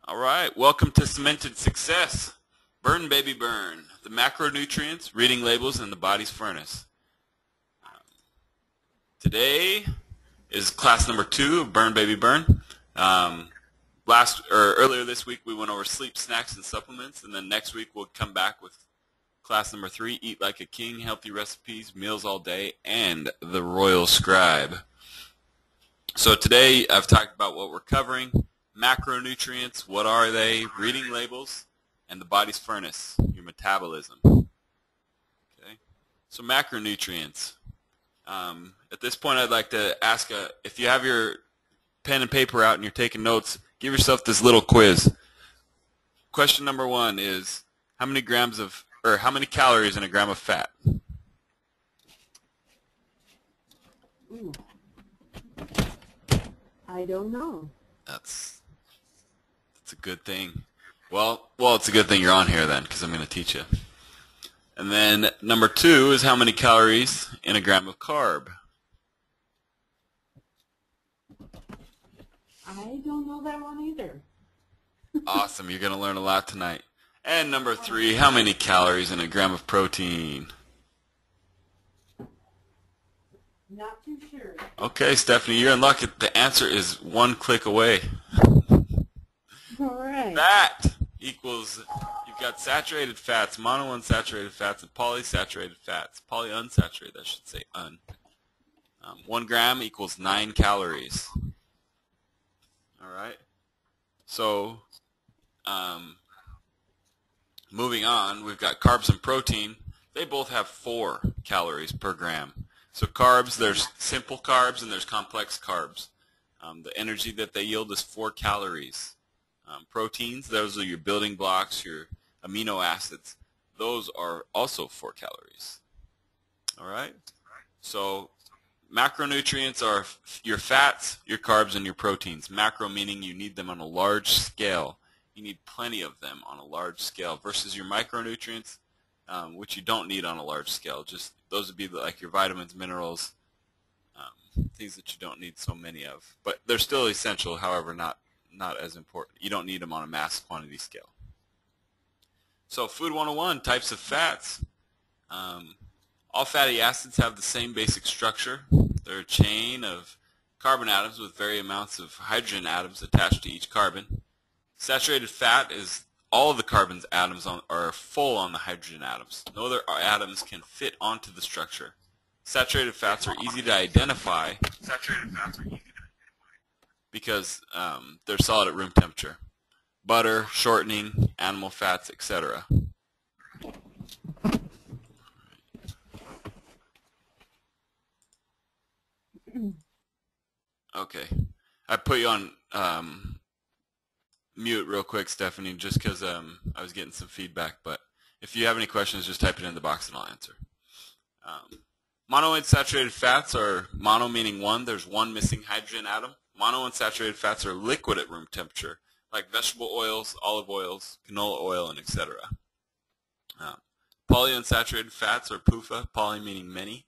All right, welcome to Cemented Success. Burn, baby, burn. The macronutrients, reading labels, and the body's furnace. Today is class number 2 of Burn, baby, burn. Earlier this week we went over sleep, snacks, and supplements, and then next week we'll come back with class number 3, Eat Like a King, Healthy Recipes, Meals All Day, and the Royal Scribe. So today I've talked about what we're covering. Macronutrients, what are they? Reading labels, and the body's furnace, your metabolism. Okay. So macronutrients. At this point, I'd like to ask, if you have your pen and paper out and you're taking notes, give yourself this little quiz. Question number 1 is, how many calories in a gram of fat? Ooh. I don't know. That's a good thing. Well, it's a good thing you're on here then, because I'm going to teach you. And then number 2 is how many calories in a gram of carb? I don't know that one either. Awesome, you're going to learn a lot tonight. And number 3, how many calories in a gram of protein? Not too sure. Okay, Stephanie, you're in luck. The answer is 1 click away. All right. Fat equals, you've got saturated fats, monounsaturated fats, and polysaturated fats. Polyunsaturated, I should say, 1 gram equals 9 calories. All right. So, moving on, we've got carbs and protein. They both have 4 calories per gram. So carbs, there's simple carbs and there's complex carbs. The energy that they yield is 4 calories. Proteins, those are your building blocks, your amino acids. Those are also 4 calories. All right? So macronutrients are your fats, your carbs, and your proteins. Macro meaning you need them on a large scale. You need plenty of them on a large scale versus your micronutrients, which you don't need on a large scale. Just those would be like your vitamins, minerals, things that you don't need so many of. But they're still essential, however, not as important. You don't need them on a mass quantity scale. So Food 101, types of fats. All fatty acids have the same basic structure. They're a chain of carbon atoms with varying amounts of hydrogen atoms attached to each carbon. Saturated fat is all of the carbon's atoms are full on the hydrogen atoms. No other atoms can fit onto the structure. Saturated fats are easy to identify because they're solid at room temperature. Butter, shortening, animal fats, etc. Okay. I put you on mute real quick, Stephanie, just because I was getting some feedback. But if you have any questions, just type it in the box and I'll answer. Monounsaturated fats are mono meaning 1. There's 1 missing hydrogen atom. Monounsaturated fats are liquid at room temperature, like vegetable oils, olive oils, canola oil, and etc. Polyunsaturated fats are PUFA, poly meaning many.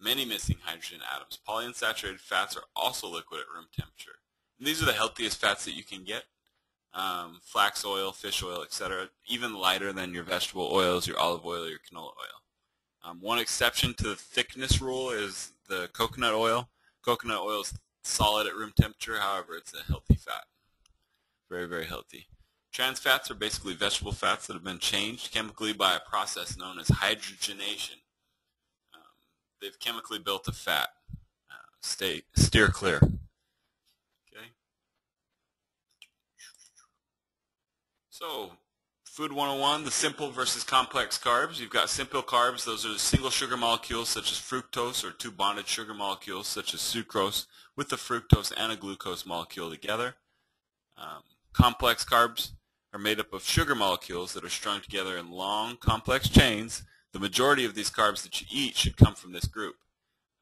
Many missing hydrogen atoms. Polyunsaturated fats are also liquid at room temperature. And these are the healthiest fats that you can get. Flax oil, fish oil, etc. Even lighter than your vegetable oils, your olive oil, or your canola oil. One exception to the thickness rule is the coconut oil. Coconut oil is solid at room temperature, however, it's a healthy fat. Very, very healthy. Trans fats are basically vegetable fats that have been changed chemically by a process known as hydrogenation. They've chemically built a fat. Steer clear. Okay. So, Food 101, the simple versus complex carbs. You've got simple carbs. Those are the single sugar molecules such as fructose, or 2 bonded sugar molecules such as sucrose with the fructose and a glucose molecule together. Complex carbs are made up of sugar molecules that are strung together in long, complex chains. The majority of these carbs that you eat should come from this group.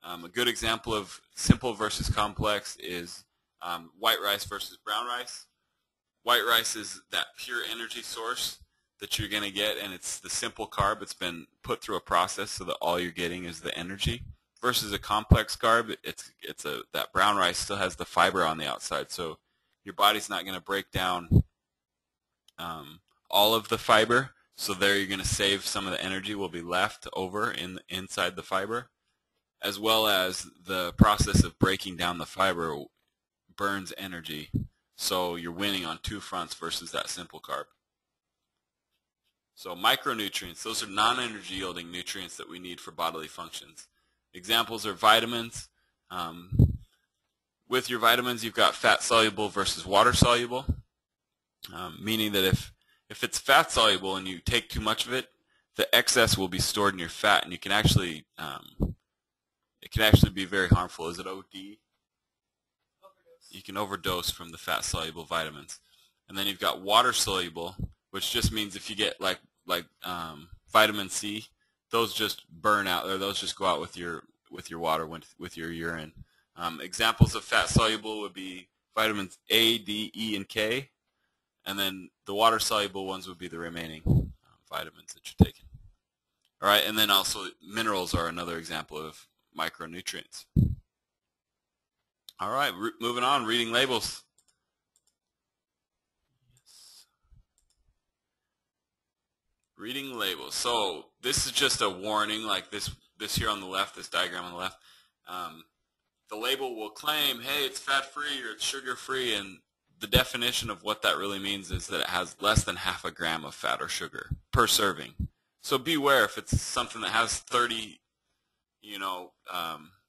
A good example of simple versus complex is white rice versus brown rice. White rice is that pure energy source that you're going to get, and it's the simple carb. It's been put through a process so that all you're getting is the energy. Versus a complex carb, that brown rice still has the fiber on the outside, so your body's not going to break down all of the fiber. So there you're going to save some of the energy will be left over inside the fiber, as well as the process of breaking down the fiber burns energy. So you're winning on two fronts versus that simple carb. So micronutrients, those are non-energy yielding nutrients that we need for bodily functions. Examples are vitamins. With your vitamins, you've got fat soluble versus water soluble, meaning that if it's fat soluble and you take too much of it, the excess will be stored in your fat, and you can actually it can actually be very harmful. Is it OD? You can overdose from the fat soluble vitamins. And then you've got water soluble, which just means if you get like vitamin C, those just burn out, or those just go out with your water, with your urine. Examples of fat soluble would be vitamins A, D, E, and K, and then the water soluble ones would be the remaining vitamins that you're taking. All right, and then also minerals are another example of micronutrients. All right, moving on, reading labels. Reading labels. So this is just a warning, like this here on the left, this diagram on the left. The label will claim, hey, it's fat-free or it's sugar-free, and the definition of what that really means is that it has less than half a gram of fat or sugar per serving. So beware if it's something that has 30,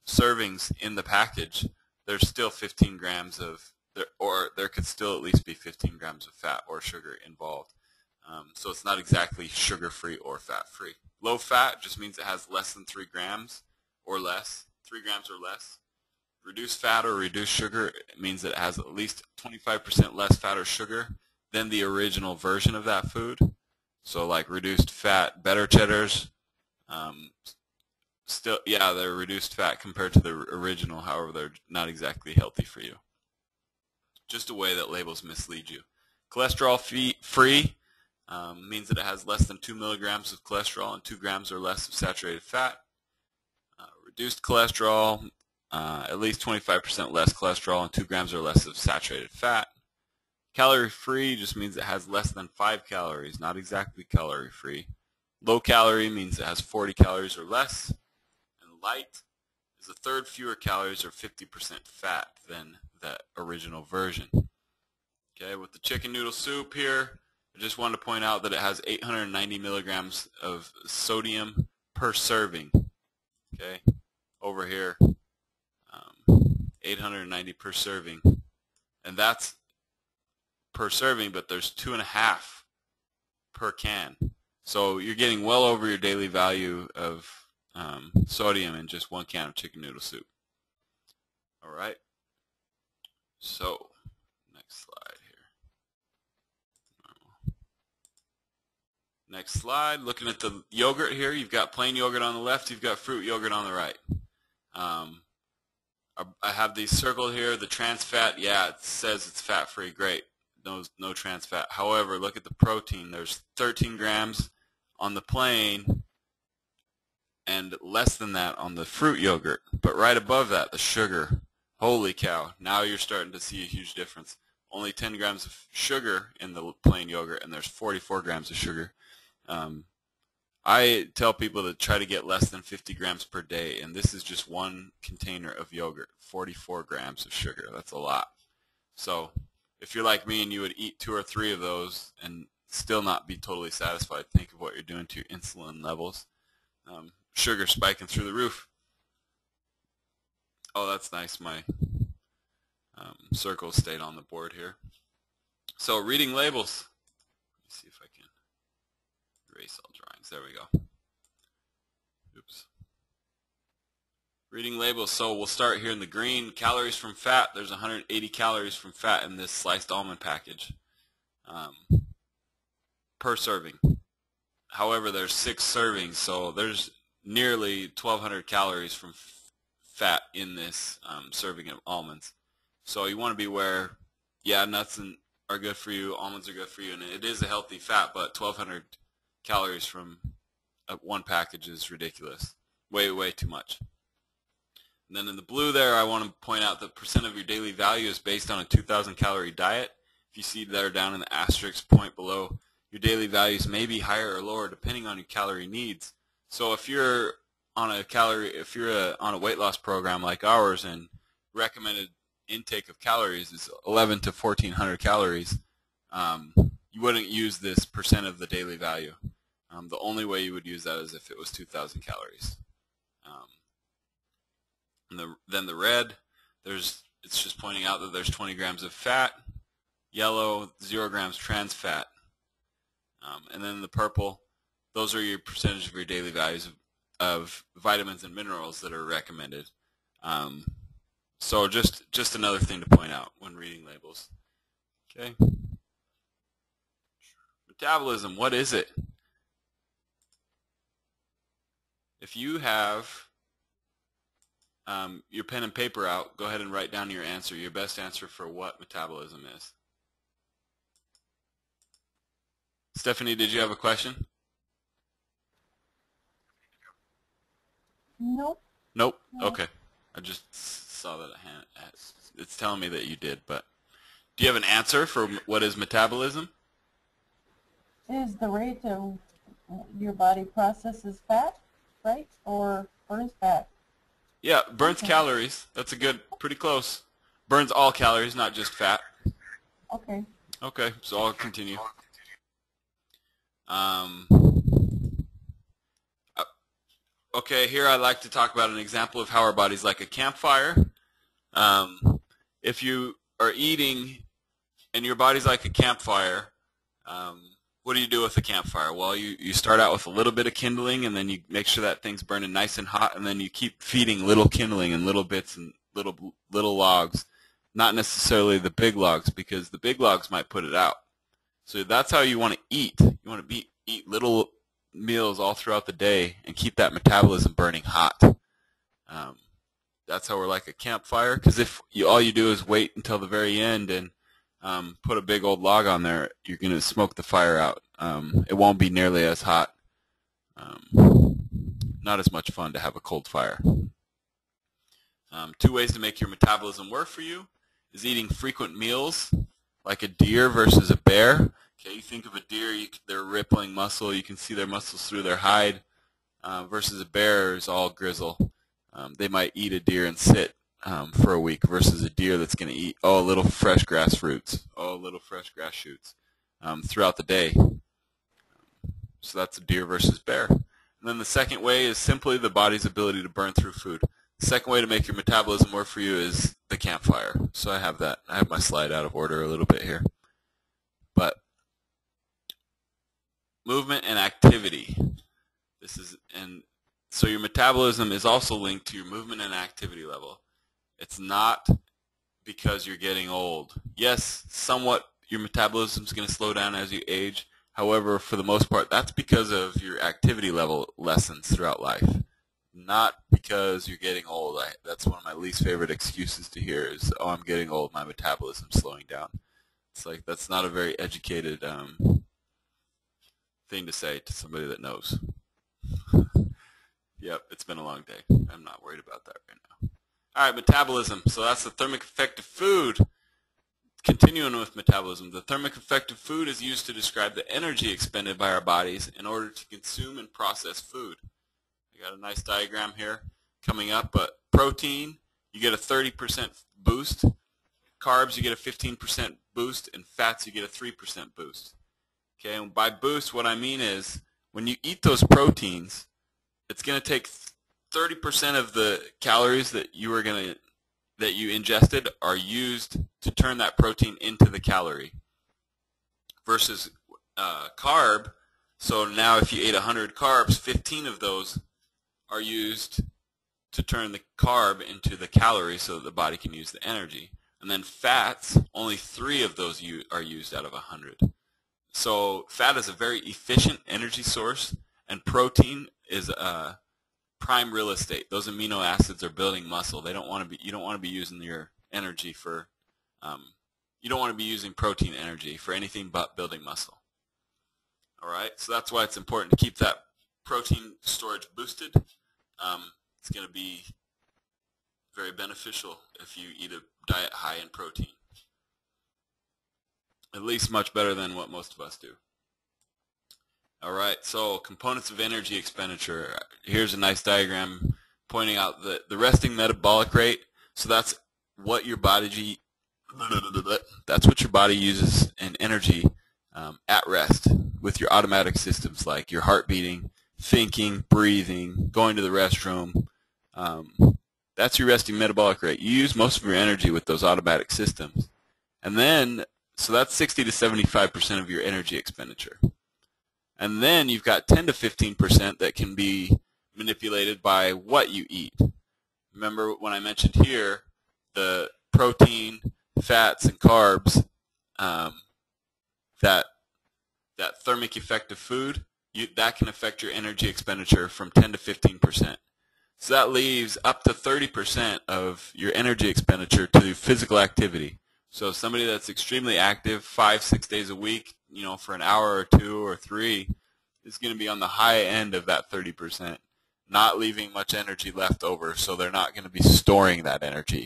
servings in the package, there's still 15 grams of, or there could still at least be 15 grams of fat or sugar involved. So it's not exactly sugar-free or fat-free. Low fat just means it has less than 3 grams or less, 3 grams or less. Reduced fat or reduced sugar means that it has at least 25% less fat or sugar than the original version of that food. So like reduced fat better cheddars, they're reduced fat compared to the original, however they're not exactly healthy for you. Just a way that labels mislead you. Cholesterol free means that it has less than 2 milligrams of cholesterol and 2 grams or less of saturated fat. Reduced cholesterol, at least 25% less cholesterol and 2 grams or less of saturated fat. Calorie free just means it has less than 5 calories, not exactly calorie free. Low calorie means it has 40 calories or less. And light is a third fewer calories or 50% fat than the original version. Okay, with the chicken noodle soup here, I just wanted to point out that it has 890 milligrams of sodium per serving. Okay, over here, 890 per serving, and that's per serving, but there's 2.5 per can. So you're getting well over your daily value of sodium in just 1 can of chicken noodle soup. All right. So next slide here. Next slide. Looking at the yogurt here, you've got plain yogurt on the left. You've got fruit yogurt on the right. I have these circled here. The trans fat, yeah, it says it's fat-free. Great. No trans fat. However, look at the protein. There's 13 grams on the plain and less than that on the fruit yogurt. But right above that, the sugar. Holy cow. Now you're starting to see a huge difference. Only 10 grams of sugar in the plain yogurt, and there's 44 grams of sugar. I tell people to try to get less than 50 grams per day, and this is just one container of yogurt, 44 grams of sugar. That's a lot. So if you're like me and you would eat 2 or 3 of those and still not be totally satisfied, think of what you're doing to your insulin levels. Sugar spiking through the roof. Oh, that's nice. My circles stayed on the board here. So reading labels. Let me see if I can erase all drawings. There we go. Oops. Reading labels. So we'll start here in the green. Calories from fat. There's 180 calories from fat in this sliced almond package per serving. However, there's 6 servings, so there's nearly 1,200 calories from fat in this serving of almonds. So you want to be aware, yeah, nuts are good for you, almonds are good for you, and it is a healthy fat, but 1,200 calories from one package is ridiculous. Way, way too much. And then in the blue there, I want to point out that percent of your daily value is based on a 2,000 calorie diet. If you see that are down in the asterisk point below, your daily values may be higher or lower depending on your calorie needs. So if you're on a weight loss program like ours and recommended intake of calories is 11 to 1400 calories, you wouldn't use this percent of the daily value. The only way you would use that is if it was 2,000 calories. Then the red, it's just pointing out that there's 20 grams of fat. Yellow, 0 grams trans fat. And then the purple, those are your percentage of your daily values of vitamins and minerals that are recommended. So just another thing to point out when reading labels. Okay. Metabolism, what is it? If you have your pen and paper out, go ahead and write down your answer, your best answer for what metabolism is. Stephanie, did you have a question? Nope. Nope? No. Okay. I just saw that hand. It's telling me that you did, but do you have an answer for what is metabolism? Is the rate of your body processes fat, right? Or burns fat? Yeah, burns calories. That's a good, pretty close. Burns all calories, not just fat. Okay. Okay, so I'll continue. Okay, here I'd like to talk about an example of how our body's like a campfire. If you are eating and your body's like a campfire, what do you do with a campfire? Well, you start out with a little bit of kindling, and then you make sure that thing's burning nice and hot, and then you keep feeding little kindling and little bits and little logs, not necessarily the big logs, because the big logs might put it out. So that's how you want to eat. You want to eat little meals all throughout the day and keep that metabolism burning hot. That's how we're like a campfire, because if all you do is wait until the very end and put a big old log on there, you're going to smoke the fire out. It won't be nearly as hot. Not as much fun to have a cold fire. 2 ways to make your metabolism work for you is eating frequent meals, like a deer versus a bear. Okay, you think of a deer, they're rippling muscle, you can see their muscles through their hide, versus a bear is all grizzle. They might eat a deer and sit for a week versus a deer that's going to eat little fresh grass roots, little fresh grass shoots throughout the day. So that's a deer versus bear. And then the second way is simply the body's ability to burn through food. The second way to make your metabolism work for you is the campfire. So I have that. I have my slide out of order a little bit here. But movement and activity. So your metabolism is also linked to your movement and activity level. It's not because you're getting old. Yes, somewhat your metabolism is going to slow down as you age. However, for the most part, that's because of your activity level lessens throughout life. Not because you're getting old. That's one of my least favorite excuses to hear is, oh, I'm getting old, my metabolism's slowing down. It's like, that's not a very educated thing to say to somebody that knows. Yep, it's been a long day. I'm not worried about that right now. All right, metabolism. So that's the thermic effect of food. Continuing with metabolism, the thermic effect of food is used to describe the energy expended by our bodies in order to consume and process food. I got a nice diagram here coming up, but protein, you get a 30% boost. Carbs, you get a 15% boost, and fats, you get a 3% boost. Okay, and by boost, what I mean is when you eat those proteins, it's going to take 30% of the calories that you ingested are used to turn that protein into the calorie. Versus carb, so now if you ate 100 carbs, 15 of those are used to turn the carb into the calorie so that the body can use the energy. And then fats, only 3 of those are used out of 100. So fat is a very efficient energy source, and protein is prime real estate. Those amino acids are building muscle. You don't want to be using your energy for you don't want to be using protein energy for anything but building muscle. All right, so that's why it's important to keep that protein storage boosted. It's going to be very beneficial if you eat a diet high in protein. At least much better than what most of us do. All right, so components of energy expenditure. Here's a nice diagram pointing out the resting metabolic rate. So that's what your body uses in energy at rest with your automatic systems like your heart beating, thinking, breathing, going to the restroom. That's your resting metabolic rate. You use most of your energy with those automatic systems. And then, so that's 60 to 75% of your energy expenditure. And then you've got 10 to 15% that can be manipulated by what you eat. Remember when I mentioned here the protein, fats, and carbs, that thermic effect of food, that can affect your energy expenditure from 10 to 15%. So that leaves up to 30% of your energy expenditure to physical activity. So somebody that's extremely active 5-6 days a week, for an hour or 2 or 3, is going to be on the high end of that 30%, not leaving much energy left over, so they're not going to be storing that energy,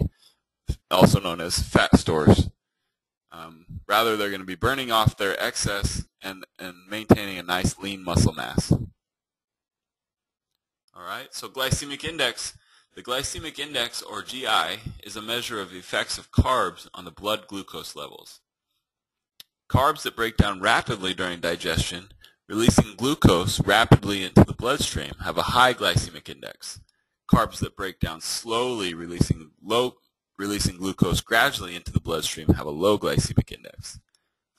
also known as fat stores. Rather, they're going to be burning off their excess and maintaining a nice lean muscle mass. All right, so glycemic index. The glycemic index, or GI, is a measure of the effects of carbs on the blood glucose levels. Carbs that break down rapidly during digestion, releasing glucose rapidly into the bloodstream, have a high glycemic index. Carbs that break down slowly, releasing glucose gradually into the bloodstream, have a low glycemic index.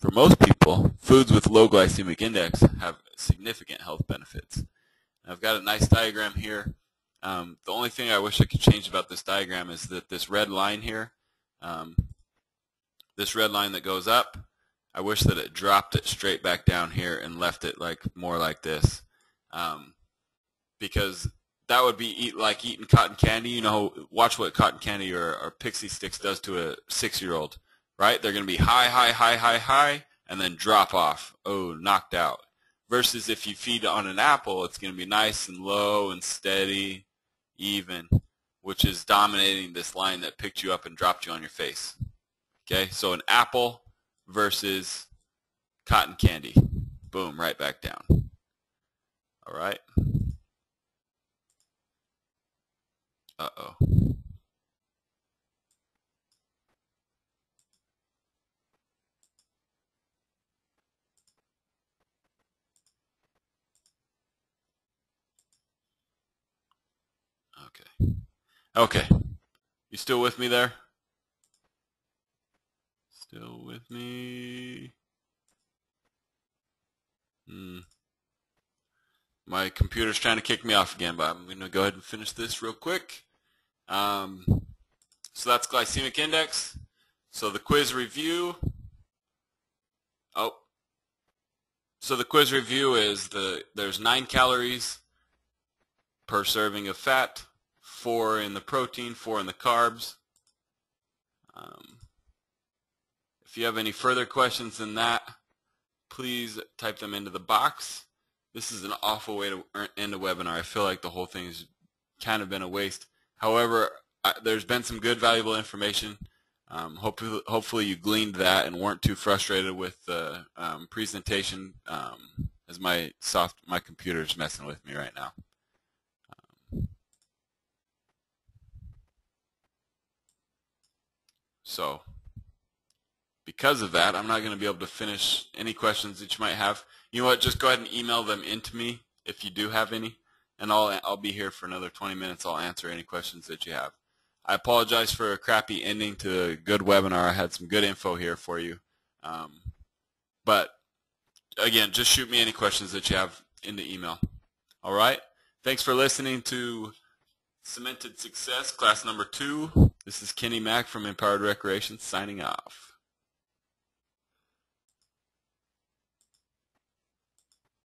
For most people, foods with low glycemic index have significant health benefits. I've got a nice diagram here. The only thing I wish I could change about this diagram is that this red line here, this red line that goes up, I wish that it dropped it straight back down here and left it more like this, because that would be like eating cotton candy. Watch what cotton candy or Pixie Sticks does to a 6-year-old, right? They're going to be high, high, high, high, high, and then drop off. Oh, knocked out. Versus if you feed on an apple, it's going to be nice and low and steady, even, which is dominating this line that picked you up and dropped you on your face. Okay, so an apple versus cotton candy. Boom, right back down. All right. Uh-oh. Okay. You still with me there? Still with me? My computer's trying to kick me off again, but I'm going to go ahead and finish this real quick. So that's glycemic index. So the quiz review. So the quiz review is there's 9 calories per serving of fat, 4 in the protein, 4 in the carbs. If you have any further questions than that, please type them into the box. This is an awful way to end a webinar. I feel like the whole thing has kind of been a waste. However, there's been some good, valuable information. Hopefully you gleaned that and weren't too frustrated with the presentation, as my computer is messing with me right now. So because of that, I'm not going to be able to finish any questions that you might have. You know what? Just go ahead and email them into me if you do have any, and I'll be here for another 20 minutes. I'll answer any questions that you have. I apologize for a crappy ending to a good webinar. I had some good info here for you. But again, just shoot me any questions that you have in the email. All right? Thanks for listening to Cemented Success, class number 2. This is Kenny Mack from Empowered Recreation signing off.